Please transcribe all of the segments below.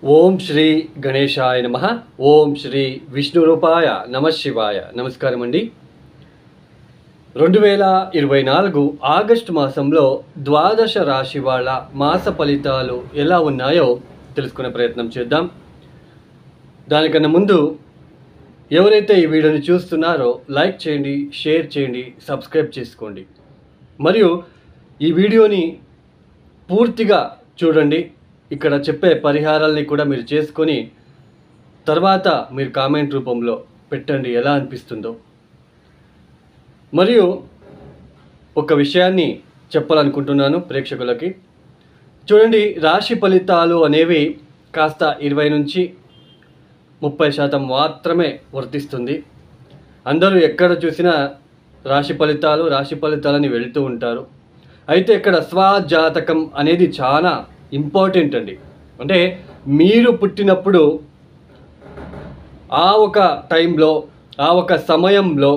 ఓం శ్రీ గణేశాయ నమః. ఓం శ్రీ విష్ణురూపాయ నమః శివాయ. నమస్కారం అండి. 2024 ఆగస్టు మాసంలో ద్వాదశ రాశి వాళ్ళ మాస ఫలితాలు ఎలా ఉన్నాయో తెలుసుకునే ప్రయత్నం చేద్దాం. దానికన్నా ముందు ఎవరైతే ఈ వీడియోని చూస్తున్నారో లైక్ చేయండి, షేర్ చేయండి, సబ్స్క్రైబ్ చేసుకోండి. మరియు ఈ వీడియోని పూర్తిగా చూడండి. ఇక్కడ చెప్పే పరిహారాలని కూడా మీరు చేసుకొని తర్వాత మీరు కామెంట్ రూపంలో పెట్టండి ఎలా అనిపిస్తుందో. మరియు ఒక విషయాన్ని చెప్పాలనుకుంటున్నాను ప్రేక్షకులకి. చూడండి, రాశి ఫలితాలు అనేవి కాస్త 20 నుంచి 30% మాత్రమే వర్తిస్తుంది. అందరూ ఎక్కడ చూసినా రాశి ఫలితాలని వెళుతూ ఉంటారు. అయితే ఇక్కడ స్వజాతకం అనేది చాలా ఇంపార్టెంట్ అండి. అంటే మీరు పుట్టినప్పుడు ఆ ఒక టైంలో, ఆ ఒక సమయంలో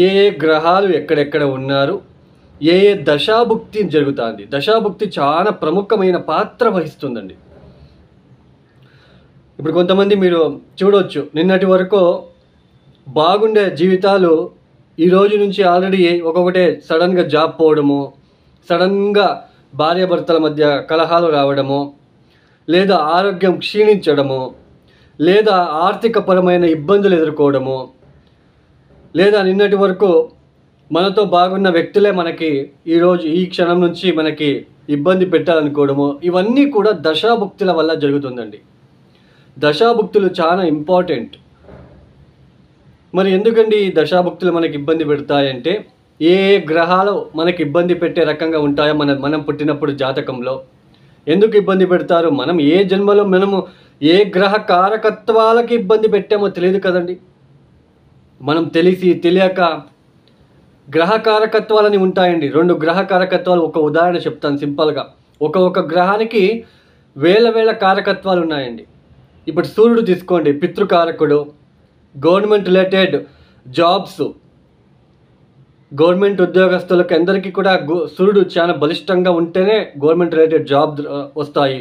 ఏ ఏ గ్రహాలు ఎక్కడెక్కడ ఉన్నారు, ఏ ఏ దశాభుక్తి జరుగుతుంది. దశాభుక్తి చాలా ప్రముఖమైన పాత్ర వహిస్తుందండి. ఇప్పుడు కొంతమంది మీరు చూడవచ్చు, నిన్నటి వరకు బాగుండే జీవితాలు ఈ రోజు నుంచి ఆల్రెడీ ఒక్కొక్కటే సడన్గా జాబ్ పోవడము, సడన్గా భార్యాభర్తల మధ్య కలహాలు రావడము, లేదా ఆరోగ్యం క్షీణించడము, లేదా ఆర్థికపరమైన ఇబ్బందులు ఎదుర్కోవడము, లేదా నిన్నటి వరకు మనతో బాగున్న వ్యక్తులే మనకి ఈరోజు ఈ క్షణం నుంచి మనకి ఇబ్బంది పెట్టాలనుకోవడము, ఇవన్నీ కూడా దశాభుక్తుల వల్ల జరుగుతుందండి. దశాభుక్తులు చాలా ఇంపార్టెంట్. మరి ఎందుకండి ఈ దశాభుక్తులు మనకి ఇబ్బంది పెడతాయంటే, ఏ ఏ గ్రహాలు మనకి ఇబ్బంది పెట్టే రకంగా ఉంటాయో మనం పుట్టినప్పుడు జాతకంలో ఎందుకు ఇబ్బంది పెడతారు, మనం ఏ జన్మలో మనము ఏ గ్రహ కారకత్వాలకి ఇబ్బంది పెట్టామో తెలియదు కదండి. మనం తెలిసి తెలియక గ్రహ కారకత్వాలని ఉంటాయండి. 2 గ్రహ కారకత్వాలు, ఒక ఉదాహరణ చెప్తాను సింపుల్గా. ఒక గ్రహానికి వేల కారకత్వాలు ఉన్నాయండి. ఇప్పుడు సూర్యుడు తీసుకోండి, పితృకారకుడు. గవర్నమెంట్ రిలేటెడ్ జాబ్స్, గవర్నమెంట్ ఉద్యోగస్తులకు అందరికీ కూడా సూర్యుడు చాలా బలిష్టంగా ఉంటేనే గవర్నమెంట్ రిలేటెడ్ జాబ్ వస్తాయి.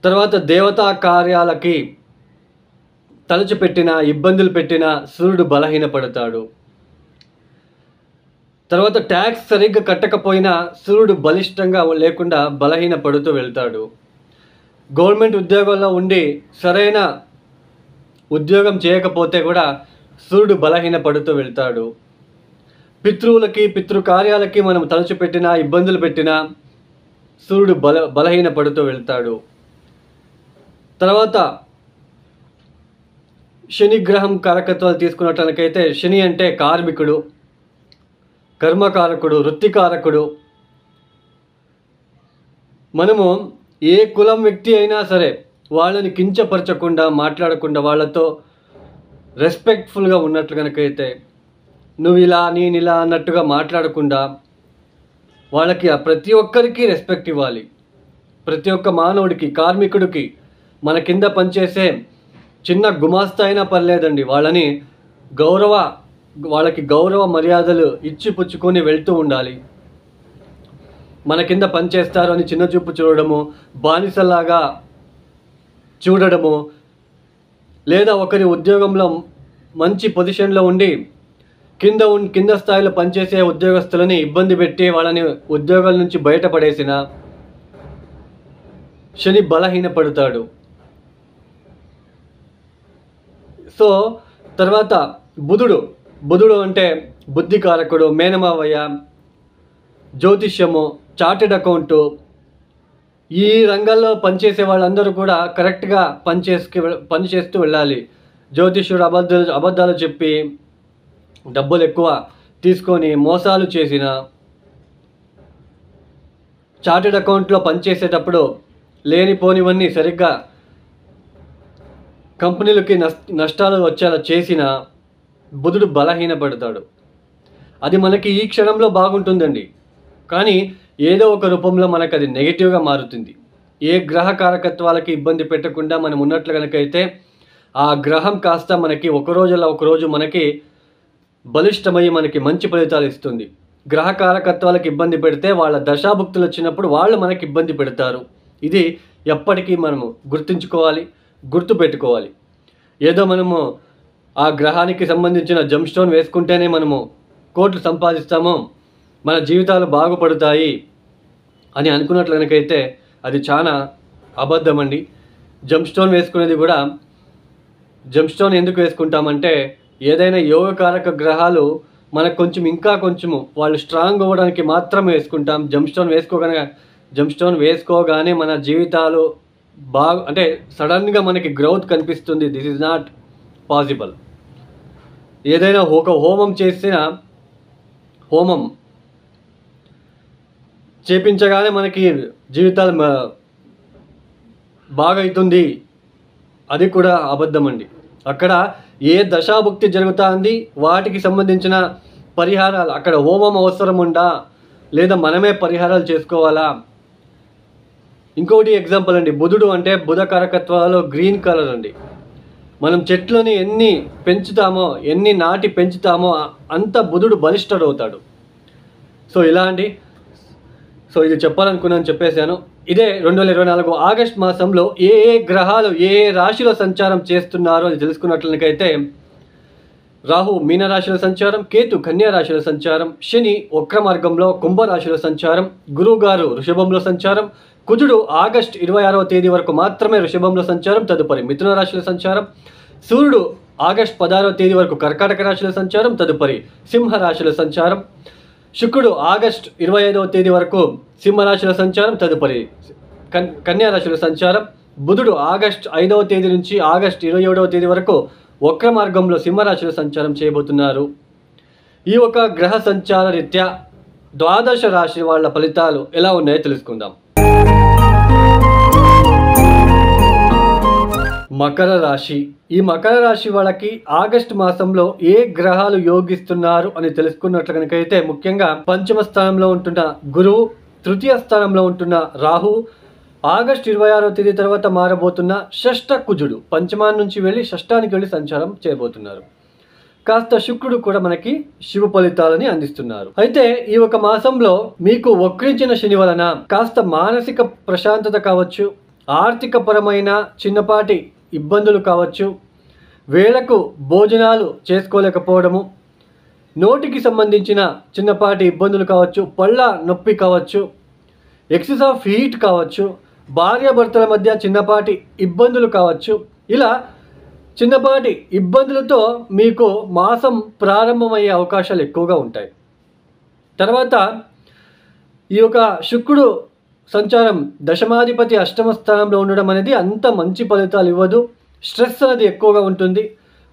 తర్వాత దేవతా కార్యాలకి తలచిపెట్టిన, ఇబ్బందులు పెట్టిన సూర్యుడు బలహీనపడతాడు. తర్వాత ట్యాక్స్ సరిగ్గా కట్టకపోయినా సూర్యుడు బలిష్టంగా లేకుండా బలహీనపడుతూ వెళ్తాడు. గవర్నమెంట్ ఉద్యోగంలో ఉండి సరైన ఉద్యోగం చేయకపోతే కూడా సూర్యుడు బలహీనపడుతూ వెళ్తాడు. పితృవులకి, పితృకార్యాలకి మనం తలచిపెట్టినా, ఇబ్బందులు పెట్టినా సూర్యుడు బలహీనపడుతూ వెళ్తాడు. తర్వాత శని గ్రహం కారకత్వాలు తీసుకున్నట్లయితే, శని అంటే కార్మికుడు, కర్మకారకుడు, వృత్తికారకుడు. మనము ఏ కులం వ్యక్తి అయినా సరే వాళ్ళని కించపరచకుండా, మాట్లాడకుండా, వాళ్ళతో రెస్పెక్ట్ఫుల్గా ఉన్నట్లు కనుకైతే, నువ్వు ఇలా నేను ఇలా అన్నట్టుగా మాట్లాడకుండా వాళ్ళకి ప్రతి ఒక్కరికి రెస్పెక్ట్ ఇవ్వాలి. ప్రతి ఒక్క మానవుడికి, కార్మికుడికి, మన కింద పనిచేసే చిన్న గుమాస్తా అయినా పర్లేదండి, వాళ్ళకి గౌరవ మర్యాదలు ఇచ్చి పుచ్చుకొని వెళ్తూ ఉండాలి. మన కింద పనిచేస్తారు అని చిన్న చూపు చూడడము, బానిసలాగా చూడడము, లేదా ఒకరి ఉద్యోగంలో మంచి పొజిషన్లో ఉండి కింద స్థాయిలో పనిచేసే ఉద్యోగస్తులని ఇబ్బంది పెట్టి వాళ్ళని ఉద్యోగాల నుంచి బయటపడేసిన శని బలహీనపడతాడు. సో తర్వాత బుధుడు అంటే బుద్ధికారకుడు, మేనమావయ్య, జ్యోతిష్యము, చార్టెడ్ అకౌంటు. ఈ రంగాల్లో పనిచేసే వాళ్ళందరూ కూడా కరెక్ట్గా పనిచేస్తూ వెళ్ళాలి. జ్యోతిష్యుడు అబద్ధాలు చెప్పి డబ్బులు ఎక్కువ తీసుకొని మోసాలు చేసిన, చార్టెడ్ అకౌంట్లో పనిచేసేటప్పుడు లేనిపోనివన్నీ సరిగ్గా కంపెనీలకి నష్టాలు వచ్చేలా చేసిన బుధుడు బలహీనపడతాడు. అది మనకి ఈ క్షణంలో బాగుంటుందండి, కానీ ఏదో ఒక రూపంలో మనకు అది నెగిటివ్గా మారుతుంది. ఏ గ్రహ కారకత్వాలకి ఇబ్బంది పెట్టకుండా మనం ఉన్నట్లు కనుకైతే ఆ గ్రహం కాస్త మనకి ఒకరోజు మనకి బలిష్టమై మనకి మంచి ఫలితాలు ఇస్తుంది. గ్రహ కారకత్వాలకు ఇబ్బంది పెడితే వాళ్ళ దశాభుక్తులు వచ్చినప్పుడు వాళ్ళు మనకి ఇబ్బంది పెడతారు. ఇది ఎప్పటికీ మనము గుర్తుంచుకోవాలి, గుర్తుపెట్టుకోవాలి. ఏదో మనము ఆ గ్రహానికి సంబంధించిన జంప్ స్టోన్ వేసుకుంటేనే మనము కోట్లు సంపాదిస్తాము, మన జీవితాలు బాగుపడతాయి అని అనుకున్నట్లయితే అది చాలా అబద్ధం అండి. జంప్ స్టోన్ వేసుకునేది కూడా, జంప్ స్టోన్ ఎందుకు వేసుకుంటామంటే ఏదైనా యోగకారక గ్రహాలు మనకు ఇంకా కొంచెము వాళ్ళు స్ట్రాంగ్ అవ్వడానికి మాత్రమే వేసుకుంటాం. జంప్ స్టోన్ వేసుకోగానే మన జీవితాలు అంటే సడన్గా మనకి గ్రోత్ కనిపిస్తుంది. This is not possible. ఏదైనా ఒక హోమం చేపించగానే మనకి జీవితాలు బాగా అవుతుంది, అది కూడా అబద్ధం అండి. అక్కడ ఏ దశాభుక్తి జరుగుతుంది, వాటికి సంబంధించిన పరిహారాలు, అక్కడ హోమం అవసరం ఉందా లేదా మనమే పరిహారాలు చేసుకోవాలా? ఇంకొకటి ఎగ్జాంపుల్ అండి, బుధుడు అంటే బుధ కారకత్వాలు గ్రీన్ కలర్ అండి. మనం చెట్లని ఎన్ని పెంచుతామో, ఎన్ని నాటి పెంచుతామో అంత బుధుడు బలిష్ఠుడవుతాడు. సో ఇలా అండి. సో ఇది చెప్పాలనుకున్నాను, చెప్పేశాను. ఇదే 2024 ఆగస్ట్ మాసంలో ఏ గ్రహాలు ఏ రాశిలో సంచారం చేస్తున్నారో అది తెలుసుకున్నట్లయితే రాహు మీనరాశిలో సంచారం, కేతు కన్యా రాశిలో సంచారం, శని వక్ర మార్గంలో కుంభరాశిలో సంచారం, గురువు గారు వృషభంలో సంచారం, కుజుడు ఆగస్ట్ 26వ తేదీ వరకు మాత్రమే వృషభంలో సంచారం, తదుపరి మిథున రాశిలో సంచారం, సూర్యుడు ఆగస్ట్ 16వ తేదీ వరకు కర్కాటక రాశిలో సంచారం, తదుపరి సింహ రాశిలో సంచారం, శుక్రుడు ఆగస్ట్ 25వ తేదీ వరకు సింహరాశిలో సంచారం, తదుపరి కన్యా రాశిలో సంచారం, బుధుడు ఆగస్ట్ 5వ తేదీ నుంచి ఆగస్ట్ 27వ తేదీ వరకు వక్ర మార్గంలో సింహరాశిలో సంచారం చేయబోతున్నారు. ఈ ఒక గ్రహ సంచార రీత్యా ద్వాదశ రాశి వాళ్ళ ఫలితాలు ఎలా ఉన్నాయో తెలుసుకుందాం. మకర రాశి. ఈ మకర రాశి వాళ్ళకి ఆగస్టు మాసంలో ఏ గ్రహాలు యోగిస్తున్నారు అని తెలుసుకున్నట్లయితే ముఖ్యంగా పంచమ స్థానంలో ఉంటున్న గురువు, తృతీయ స్థానంలో ఉంటున్న రాహు, ఆగస్ట్ 26వ తేదీ తర్వాత మారబోతున్న షష్ఠ కుజుడు పంచమాన్ని నుంచి వెళ్ళి షష్ఠానికి వెళ్ళి సంచారం చేయబోతున్నారు. కాస్త శుక్రుడు కూడా మనకి శుభ ఫలితాలని అందిస్తున్నారు. అయితే ఈ ఒక మాసంలో మీకు వక్రించిన శని వలన కాస్త మానసిక ప్రశాంతత కావచ్చు, ఆర్థిక పరమైన చిన్నపాటి ఇబ్బందులు కావచ్చు, వేళకు భోజనాలు చేసుకోలేకపోవడము, నోటికి సంబంధించిన చిన్నపాటి ఇబ్బందులు కావచ్చు, పళ్ళ నొప్పి కావచ్చు, ఎక్సెస్ ఆఫ్ హీట్ కావచ్చు, భార్యాభర్తల మధ్య చిన్నపాటి ఇబ్బందులు కావచ్చు. ఇలా చిన్నపాటి ఇబ్బందులతో మీకు మాసం ప్రారంభమయ్యే అవకాశాలు ఎక్కువగా ఉంటాయి. తర్వాత ఈ యొక్క శుక్రుడు సంచారం దశమాధిపతి అష్టమ స్థానంలో ఉండడం అనేది అంత మంచి ఫలితాలు ఇవ్వదు. స్ట్రెస్ అనేది ఎక్కువగా ఉంటుంది.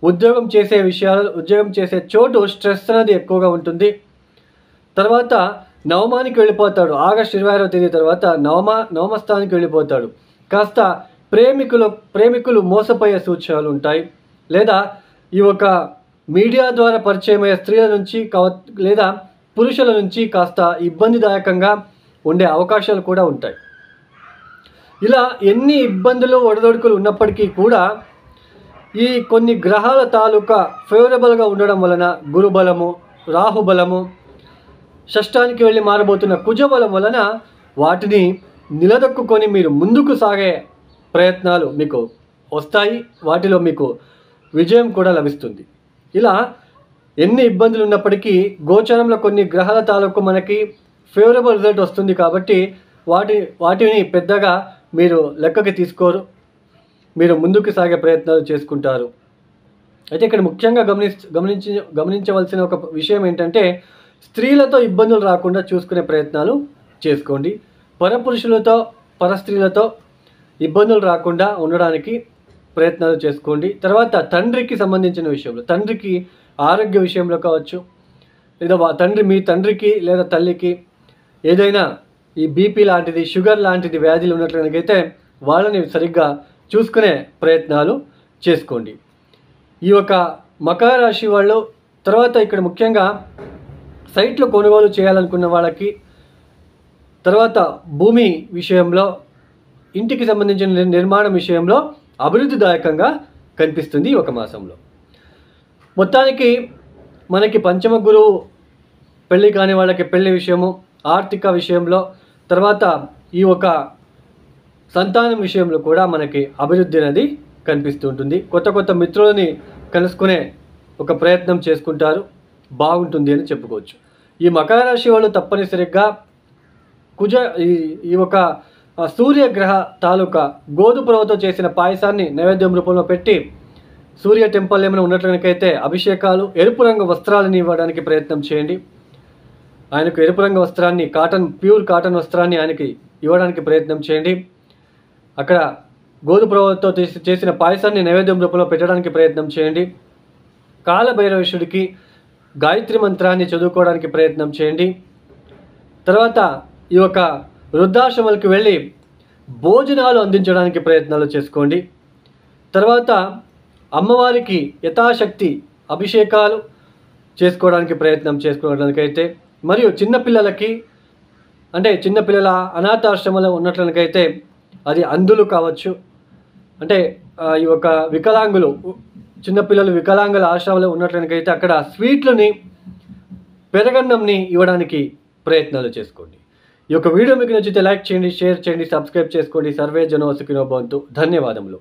ఉద్యోగం చేసే చోటు స్ట్రెస్ అనేది ఎక్కువగా ఉంటుంది. తర్వాత నవమానికి వెళ్ళిపోతాడు. ఆగస్ట్ 26వ తేదీ తర్వాత నవమ స్థానానికి వెళ్ళిపోతాడు. కాస్త ప్రేమికులు మోసపోయే సూచనలు ఉంటాయి. లేదా ఈ ఒక మీడియా ద్వారా పరిచయమయ్యే స్త్రీల నుంచి లేదా పురుషుల నుంచి కాస్త ఇబ్బందిదాయకంగా ఉండే అవకాశాలు కూడా ఉంటాయి. ఇలా ఎన్ని ఇబ్బందులు ఒడదొడుకులు ఉన్నప్పటికీ కూడా ఈ కొన్ని గ్రహాల తాలూకా ఫేవరబుల్గా ఉండడం వలన గురుబలము, రాహుబలము, షష్ఠానికి వెళ్ళి మారబోతున్న కుజబలం వలన వాటిని నిలదొక్కుని మీరు ముందుకు సాగే ప్రయత్నాలు మీకు వస్తాయి. వాటిలో మీకు విజయం కూడా లభిస్తుంది. ఇలా ఎన్ని ఇబ్బందులు ఉన్నప్పటికీ గోచరంలో కొన్ని గ్రహాల తాలూకు మనకి ఫేవరబుల్ రిజల్ట్ వస్తుంది కాబట్టి వాటిని పెద్దగా మీరు లెక్కకి తీసుకోరు. మీరు ముందుకు సాగే ప్రయత్నాలు చేసుకుంటారు. అయితే ఇక్కడ ముఖ్యంగా గమనించవలసిన ఒక విషయం ఏంటంటే స్త్రీలతో ఇబ్బందులు రాకుండా చూసుకునే ప్రయత్నాలు చేసుకోండి. పరస్త్రీలతో ఇబ్బందులు రాకుండా ఉండడానికి ప్రయత్నాలు చేసుకోండి. తర్వాత తండ్రికి సంబంధించిన విషయంలో, తండ్రికి ఆరోగ్య విషయంలో కావచ్చు, లేదా మీ తండ్రికి లేదా తల్లికి ఏదైనా ఈ బీపీ లాంటిది, షుగర్ లాంటిది వ్యాధులు ఉన్నట్లయితే వాళ్ళని సరిగ్గా చూసుకునే ప్రయత్నాలు చేసుకోండి. ఈ యొక్క మకర రాశి వాళ్ళు తర్వాత ఇక్కడ ముఖ్యంగా సైట్లు కొనుగోలు చేయాలనుకున్న వాళ్ళకి, తర్వాత భూమి విషయంలో, ఇంటికి సంబంధించిన నిర్మాణం విషయంలో అభివృద్ధిదాయకంగా కనిపిస్తుంది ఈ ఒక మాసంలో. మొత్తానికి మనకి పంచమ గురువు పెళ్ళి కాని వాళ్ళకి పెళ్లి విషయము, ఆర్థిక విషయంలో, తర్వాత ఈ ఒక సంతానం విషయంలో కూడా మనకి అభివృద్ధి అనేది కనిపిస్తూ ఉంటుంది. కొత్త కొత్త మిత్రులని కలుసుకునే ఒక ప్రయత్నం చేసుకుంటారు, బాగుంటుంది అని చెప్పుకోవచ్చు. ఈ మకర రాశి వాళ్ళు తప్పనిసరిగా ఈ ఒక సూర్యగ్రహ తాలూకా గోధుమ రవ్వతో చేసిన పాయసాన్ని నైవేద్యం రూపంలో పెట్టి, సూర్య టెంపుల్ ఏమైనా ఉన్నట్లయితే అభిషేకాలు, ఎరుపు రంగు వస్త్రాలని ఇవ్వడానికి ప్రయత్నం చేయండి. ఆయనకు ఎరుపు రంగు వస్త్రాన్ని, ప్యూర్ కాటన్ వస్త్రాన్ని ఆయనకి ఇవ్వడానికి ప్రయత్నం చేయండి. అక్కడ గోధుమ రవ్వతో చేసిన పాయసాన్ని నైవేద్యం రూపంలో పెట్టడానికి ప్రయత్నం చేయండి. కాలభైరవేశ్వరుడికి గాయత్రి మంత్రాన్ని చదువుకోవడానికి ప్రయత్నం చేయండి. తర్వాత ఈ యొక్క వృద్ధాశ్రమాలకు వెళ్ళి భోజనాలు అందించడానికి ప్రయత్నాలు చేసుకోండి. తర్వాత అమ్మవారికి యథాశక్తి అభిషేకాలు చేసుకోవడానికి ప్రయత్నం చేసుకోవడానికైతే, మరియు చిన్నపిల్లలకి అంటే చిన్నపిల్లల అనాథాశ్రమంలో ఉన్నట్లయితే అది అంధులు కావచ్చు, అంటే ఈ యొక్క వికలాంగులు, చిన్నపిల్లలు వికలాంగుల ఆశ్రమంలో ఉన్నట్లయితే అక్కడ స్వీట్లని, పెరగన్నంని ఇవ్వడానికి ప్రయత్నాలు చేసుకోండి. ఈ యొక్క వీడియో మీకు నచ్చితే లైక్ చేయండి, షేర్ చేయండి, సబ్స్క్రైబ్ చేసుకోండి. సర్వే జనో సుఖినో భవంతు. ధన్యవాదములు.